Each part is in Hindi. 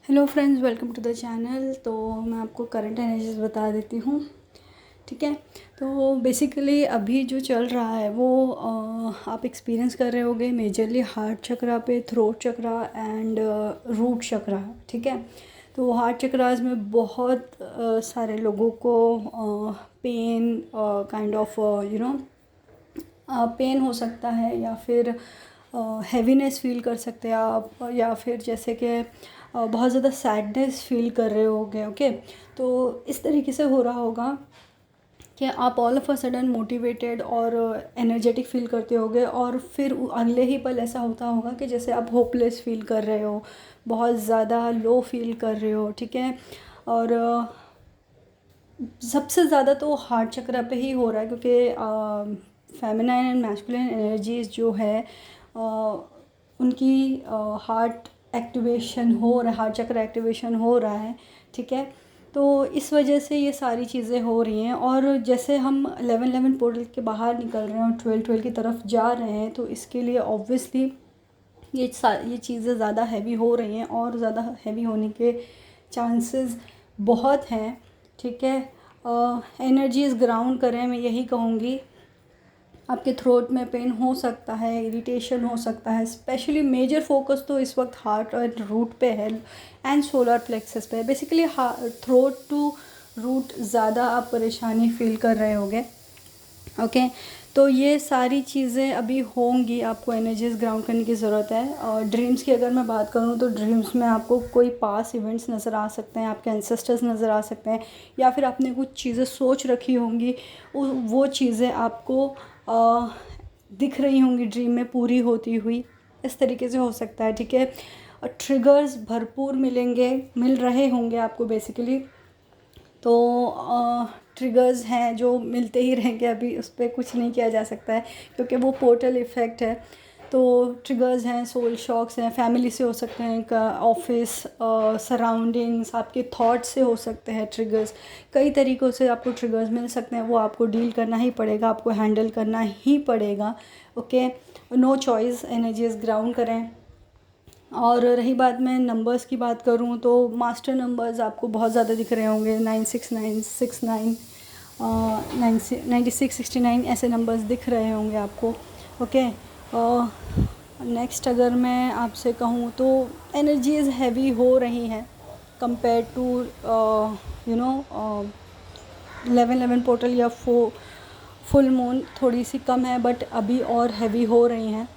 Hello friends, welcome to the channel. तो मैं आपको करंट एनर्जीज बता देती हूँ। ठीक है, तो बेसिकली अभी जो चल रहा है वो आप एक्सपीरियंस कर रहे होगे मेजरली हार्ट चक्रा पे, थ्रोट चक्रा एंड रूट चक्रा। ठीक है, तो हार्ट चक्रास में बहुत सारे लोगों को पेन काइंड ऑफ पेन हो सकता है, या फिर हैवीनेस फील कर सकते हैं आप, या फिर जैसे कि बहुत ज़्यादा सैडनेस फील कर रहे होगे। ओके, तो इस तरीके से हो रहा होगा कि आप all of a sudden motivated और एनर्जेटिक फील करते होगे, और फिर अगले ही पल ऐसा होता होगा कि जैसे आप होपलेस फील कर रहे हो, बहुत ज़्यादा लो फील कर रहे हो। ठीक है, और सबसे ज़्यादा तो हार्ट चक्र पे ही हो रहा है, क्योंकि फेमिनाइन एंड मैस्कुलिन एनर्जीज जो है उनकी हार्ट एक्टिवेशन हो रहा है, हार्ट चक्र एक्टिवेशन हो रहा है। ठीक है, तो इस वजह से ये सारी चीज़ें हो रही हैं, और जैसे हम 11-11 पोर्टल के बाहर निकल रहे हैं और 12-12 की तरफ जा रहे हैं, तो इसके लिए ऑब्वियसली ये चीज़ें ज़्यादा हैवी हो रही हैं, और ज़्यादा हैवी होने के चांसेस बहुत हैं। ठीक है, एनर्जीज ग्राउंड करें, मैं यही कहूँगी। आपके थ्रोट में पेन हो सकता है, इरिटेशन हो सकता है, स्पेशली मेजर फोकस तो इस वक्त हार्ट और रूट पे है एंड सोलर प्लेक्सस पे है। बेसिकली थ्रोट टू रूट ज़्यादा आप परेशानी फील कर रहे होगे। ओके, तो ये सारी चीज़ें अभी होंगी, आपको एनर्जीज ग्राउंड करने की ज़रूरत है। और ड्रीम्स की अगर मैं बात करूँ तो ड्रीम्स में आपको कोई पास इवेंट्स नज़र आ सकते हैं, आपके एंसेस्टर्स नज़र आ सकते हैं, या फिर आपने कुछ चीज़ें सोच रखी होंगी, वो चीज़ें आपको दिख रही होंगी ड्रीम में पूरी होती हुई, इस तरीके से हो सकता है। ठीक है, और ट्रिगर्स भरपूर मिल रहे होंगे आपको बेसिकली। तो ट्रिगर्स हैं जो मिलते ही रहेंगे, अभी उस पर कुछ नहीं किया जा सकता है, क्योंकि वो पोर्टल इफ़ेक्ट है। तो ट्रिगर्स हैं, सोल शॉक्स हैं, फैमिली से हो सकते हैं, ऑफिस सराउंडिंग्स, आपके थॉट्स से हो सकते हैं ट्रिगर्स। कई तरीक़ों से आपको ट्रिगर्स मिल सकते हैं, वो आपको डील करना ही पड़ेगा, आपको हैंडल करना ही पड़ेगा। Okay, no choice, energies ground करें। और रही बात, मैं नंबर्स की बात करूँ तो मास्टर नंबर्स आपको बहुत ज़्यादा दिख रहे होंगे, 96969, 9669, ऐसे नंबर्स दिख रहे होंगे आपको। ओके, नेक्स्ट अगर मैं आपसे कहूँ तो एनर्जीज़ हैवी हो रही हैं कंपेयर टू 11-11 पोर्टल या फुल मून थोड़ी सी कम है, बट अभी और हैवी हो रही हैं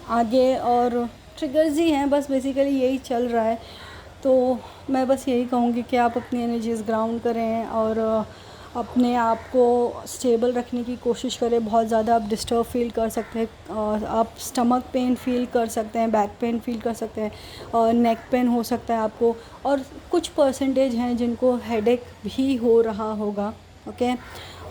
आगे। और ट्रिगर्स ही हैं, बस बेसिकली यही चल रहा है। तो मैं बस यही कहूँगी कि आप अपनी एनर्जीज़ ग्राउंड करें और अपने आप को स्टेबल रखने की कोशिश करें। बहुत ज़्यादा आप डिस्टर्ब फील कर सकते हैं, आप स्टमक पेन फील कर सकते हैं, बैक पेन फील कर सकते हैं, और नेक पेन हो सकता है आपको, और कुछ परसेंटेज हैं जिनको हेडेक भी हो रहा होगा। ओके,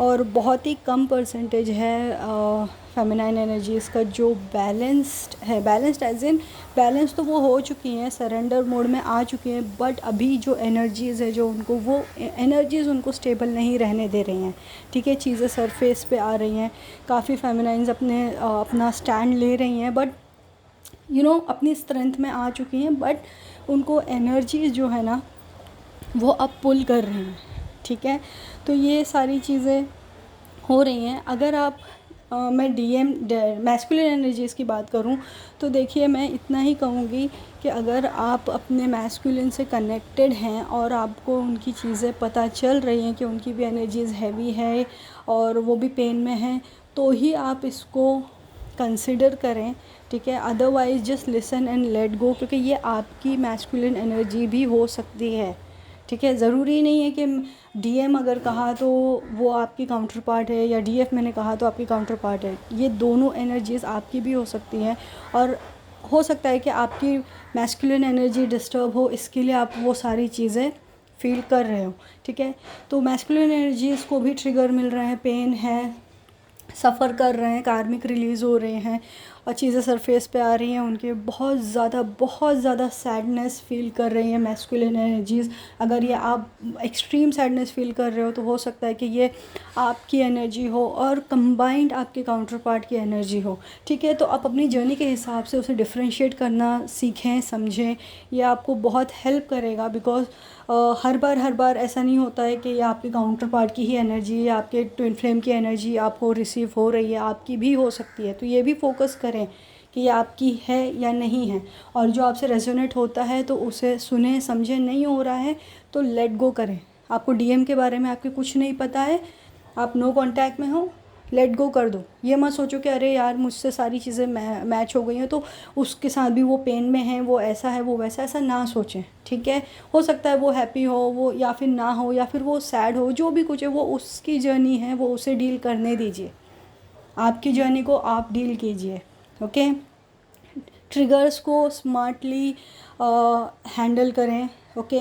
और बहुत ही कम परसेंटेज है फेमिनाइन एनर्जीज़ का जो बैलेंस्ड है। बैलेंस्ड एज इन बैलेंस तो वो हो चुकी हैं, सरेंडर मोड में आ चुकी हैं, बट अभी जो एनर्जीज़ है, जो उनको वो एनर्जीज़ उनको स्टेबल नहीं रहने दे रही हैं। ठीक है, चीज़ें सरफेस पे आ रही हैं, काफ़ी फेमिनाइंस अपना स्टैंड ले रही हैं, बट अपनी स्ट्रेंथ में आ चुकी हैं, बट उनको एनर्जीज़ जो है ना वो अब पुल कर रही हैं। ठीक है, तो ये सारी चीज़ें हो रही हैं। अगर आप मैं मैस्कुलिन एनर्जीज़ की बात करूं तो देखिए, मैं इतना ही कहूँगी कि अगर आप अपने मैस्कुलिन से कनेक्टेड हैं और आपको उनकी चीज़ें पता चल रही हैं कि उनकी भी एनर्जीज़ हैवी है और वो भी पेन में हैं, तो ही आप इसको कंसिडर करें। ठीक है, otherwise just listen and let go, क्योंकि ये आपकी मैस्कुलिन एनर्जी भी हो सकती है। ठीक है, ज़रूरी नहीं है कि डीएम अगर कहा तो वो आपकी काउंटर पार्ट है, या डीएफ मैंने कहा तो आपकी काउंटर पार्ट है। ये दोनों एनर्जीज़ आपकी भी हो सकती हैं, और हो सकता है कि आपकी मैस्कुलिन एनर्जी डिस्टर्ब हो, इसके लिए आप वो सारी चीज़ें फील कर रहे हो। ठीक है, तो मैस्कुलिन एनर्जीज़ को भी ट्रिगर मिल रहा है, पेन है, सफ़र कर रहे हैं, कार्मिक रिलीज़ हो रहे हैं, चीज़ें सरफेस पे आ रही हैं उनके, बहुत ज़्यादा सैडनेस फील कर रही हैं मैस्कुलिन एनर्जीज़। अगर ये आप एक्सट्रीम सैडनेस फील कर रहे हो तो हो सकता है कि ये आपकी एनर्जी हो और कंबाइंड आपके काउंटर पार्ट की एनर्जी हो, ठीक है। तो आप अपनी जर्नी के हिसाब से उसे डिफ्रेंशिएट करना सीखें, समझें। ये आपको बहुत हेल्प करेगा, बिकॉज़ हर बार ऐसा नहीं होता है कि ये आपके काउंटर पार्ट की ही एनर्जी या आपके ट्विन फ्लेम की एनर्जी आपको रिसीव हो रही है, आपकी भी हो सकती है। तो ये भी फोकस करें कि ये आपकी है या नहीं है, और जो आपसे रेजोनेट होता है तो उसे सुने समझें। नहीं हो रहा है तो लेट गो करें। आपको डीएम के बारे में आपके कुछ नहीं पता है, आप नो कांटेक्ट में हो, लेट गो कर दो। ये मत सोचो कि अरे यार मुझसे सारी चीज़ें मैच हो गई हैं तो उसके साथ भी वो पेन में है, वो ऐसा है, वो वैसा, ऐसा ना सोचें, ठीक है। हो सकता है वो हैप्पी हो, वो या फिर ना हो, या फिर वो सैड हो, जो भी कुछ है वो उसकी जर्नी है, वो उसे डील करने दीजिए। आपकी जर्नी को आप डील कीजिए, ओके। ट्रिगर्स को स्मार्टली हैंडल करें, ओके।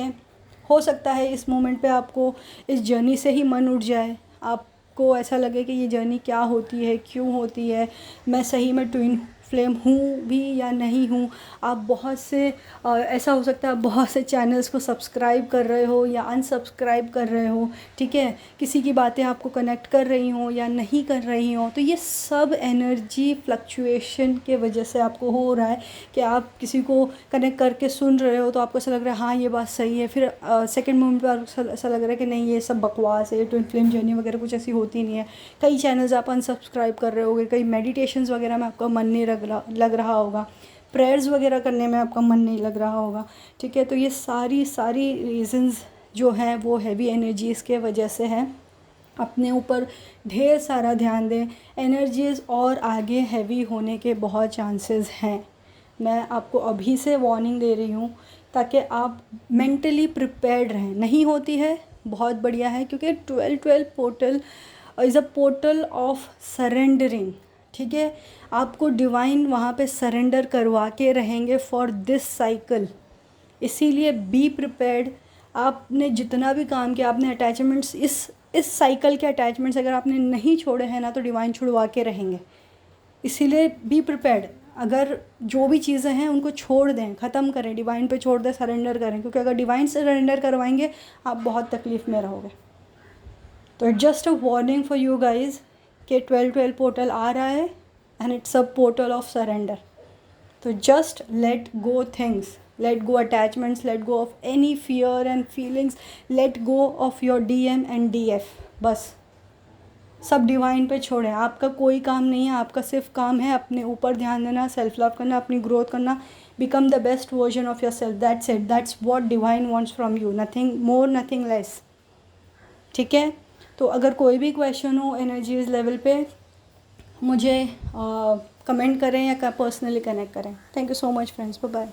हो सकता है इस मोमेंट पे आपको इस जर्नी से ही मन उठ जाए, आपको ऐसा लगे कि ये जर्नी क्या होती है, क्यों होती है, मैं सही में ट्विन फ्लेम हूँ भी या नहीं हूँ। आप बहुत से ऐसा हो सकता है आप बहुत से चैनल्स को सब्सक्राइब कर रहे हो या अनसब्सक्राइब कर रहे हो, ठीक है। किसी की बातें आपको कनेक्ट कर रही हो या नहीं कर रही हो, तो ये सब एनर्जी फ्लक्चुएशन के वजह से आपको हो रहा है कि आप किसी को कनेक्ट करके सुन रहे हो तो आपको ऐसा लग रहा है हाँ ये बात सही है, फिर सेकंड मोमेंट पर आपको ऐसा लग रहा है कि नहीं ये सब बकवास है, ट्विन फ्लेम जर्नी वगैरह कुछ ऐसी होती नहीं है। कई चैनल्स आप अनसब्सक्राइब कर रहे होगे, कई मेडिटेशंस वगैरह में आपका मन नहीं लग रहा होगा, प्रेयर्स वगैरह करने में आपका मन नहीं लग रहा होगा, ठीक है। तो ये सारी रीज़न्स जो हैं वो हैवी एनर्जीज़ के वजह से हैं। अपने ऊपर ढेर सारा ध्यान दें, एनर्जीज़ और आगे हैवी होने के बहुत चांसेस हैं। मैं आपको अभी से वार्निंग दे रही हूँ ताकि आप मेंटली प्रिपेयर्ड रहें। नहीं होती है बहुत बढ़िया है, क्योंकि 12-12 portal is a portal of surrendering, ठीक है। आपको डिवाइन वहाँ पे सरेंडर करवा के रहेंगे फॉर दिस साइकिल, इसीलिए बी प्रिपेयर्ड। आपने जितना भी काम किया, आपने अटैचमेंट्स इस साइकिल के अटैचमेंट्स अगर आपने नहीं छोड़े हैं ना तो डिवाइन छुड़वा के रहेंगे, इसीलिए बी प्रिपेयर्ड। अगर जो भी चीज़ें हैं उनको छोड़ दें, ख़त्म करें, डिवाइन पे छोड़ दें, सरेंडर करें, क्योंकि अगर डिवाइन सरेंडर करवाएंगे आप बहुत तकलीफ़ में रहोगे। तो it's just a warning for you guys कि 12-12 पोर्टल आ रहा है and it's a portal of surrender. तो just let go things, let go attachments, let go of any fear and feelings, let go of your DM and DF। बस सब डिवाइन पे छोड़ें, आपका कोई काम नहीं है, आपका सिर्फ काम है अपने ऊपर ध्यान देना, सेल्फ लव करना, अपनी ग्रोथ करना, become the best version of your self. That's it, that's what divine wants from you, nothing more nothing less, ठीक है। तो अगर कोई भी क्वेश्चन हो एनर्जीज लेवल पे मुझे कमेंट करें या पर्सनली कनेक्ट करें। Thank you so much friends, bye bye.